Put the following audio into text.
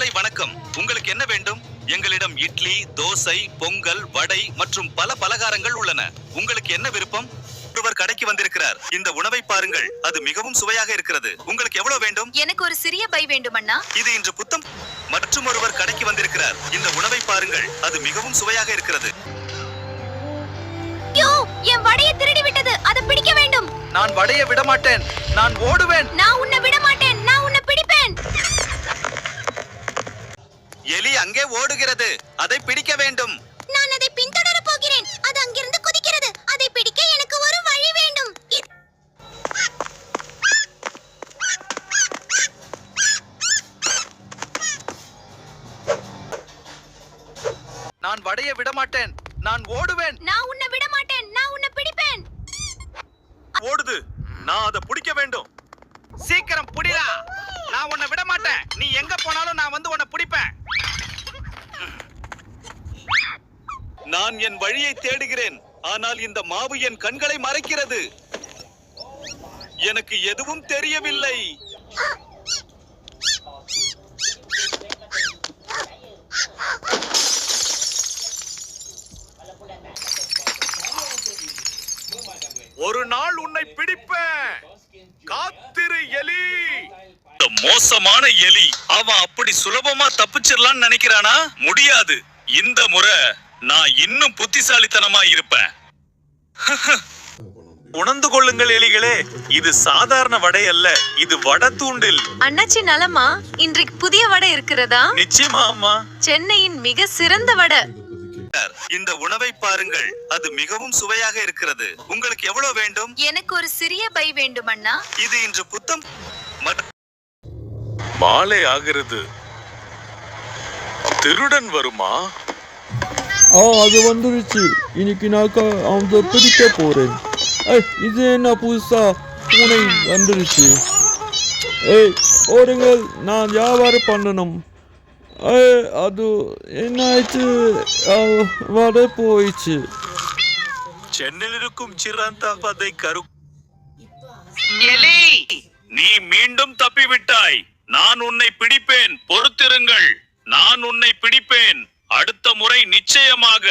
காலை வணக்கம். உங்களுக்கு என்ன வேண்டும்? எங்களிடம் இட்லி, தோசை, பொங்கல், வடை மற்றும் பல பலகாரங்கள் உள்ளன. உங்களுக்கு என்ன விருப்பம்? ஒருவர் கடைக்கு வந்திருக்கிறார். இந்த உணவை பாருங்கள், அது மிகவும் சுவையாக இருக்கிறது. உங்களுக்கு எவ்வளவு வேண்டும்? எனக்கு ஒரு சிறிய பை வேண்டும் அண்ணா. இது இன்று புத்தம். மற்றும் ஒருவர் கடைக்கு வந்திருக்கிறார். இந்த உணவை பாருங்கள், அது மிகவும் சுவையாக இருக்கிறது. ஐயோ, என் வடையை திருடி விட்டது. அதை பிடிக்க வேண்டும். நான் வடையை விட மாட்டேன். நான் ஓடுவேன். நான் உன்னை விட மாட்டேன். நான் உன்னை பிடிப்பேன். எலி அங்கே ஓடுகிறது. அதை பிடிக்க வேண்டும். நான் அதை பின்தொடர போகிறேன். அது அங்கிருந்து குதிக்கிறது. அதை பிடிக்க எனக்கு ஒரு வழி வேண்டும். நான் வடையை விட மாட்டேன். நான் ஓடுவேன். நான் உன்னை விட மாட்டேன். நான் உன்னை பிடிப்பேன். ஓடுது. நான் அதை பிடிக்க வேண்டும். சீக்கிரம் புடிடா. நான் உன்னை விட மாட்டேன். நீ எங்க போனாலும் நான் வந்து உன்னை பிடிப்பேன். நான் என் வழியை தேடுகிறேன். ஆனால் இந்த மாவு என் கண்களை மறைக்கிறது. எனக்கு எதுவும் தெரியவில்லை. ஒரு நாள் உன்னை பிடிப்பேன். காத்திரு எலி. மோசமான எலி. அவன் அப்படி சுலபமா தப்பிச்சிடலான்னு நினைக்கிறானா? முடியாது. இந்த முறை நான் இன்னும் புத்திசாலித்தனமா இருப்பேன். உணர்ந்து கொள்ளுங்கள் எலிகளே, இது சாதாரண வடை அல்ல, இது வடை தூண்டில். அண்ணாச்சி நலமா? இன்றைக்கு புதிய வடை இருக்கிறதா? நிச்சயமா அம்மா. சென்னையின் மிக சிறந்த வடை. இந்த உணவை பாருங்கள், அது மிகவும் சுவையாக இருக்கிறது. உங்களுக்கு எவ்வளவு வேண்டும்? எனக்கு ஒரு சிறிய பை வேண்டும் அண்ணா. இது இன்று புத்தம். மாலை ஆகிறது. திருடன் வருமா? அது வந்துருச்சு. இன்னைக்கு நான் அவன் பிடிக்க போறேன். இது என்ன புதுசா பூனை வந்துருச்சு. ஓடுங்கள், நான் வியாபாரம் பண்ணணும். அது என்ன ஆயிடுச்சு? வர போயிடுச்சு. சென்னையில் இருக்கும் சிறந்த பதை கரு. எலி, நீ மீண்டும் தப்பிவிட்டாய். நான் உன்னை பிடிப்பேன். பொறுத்திருங்கள். நான் உன்னை பிடிப்பேன். அடுத்த முறை நிச்சயமாக.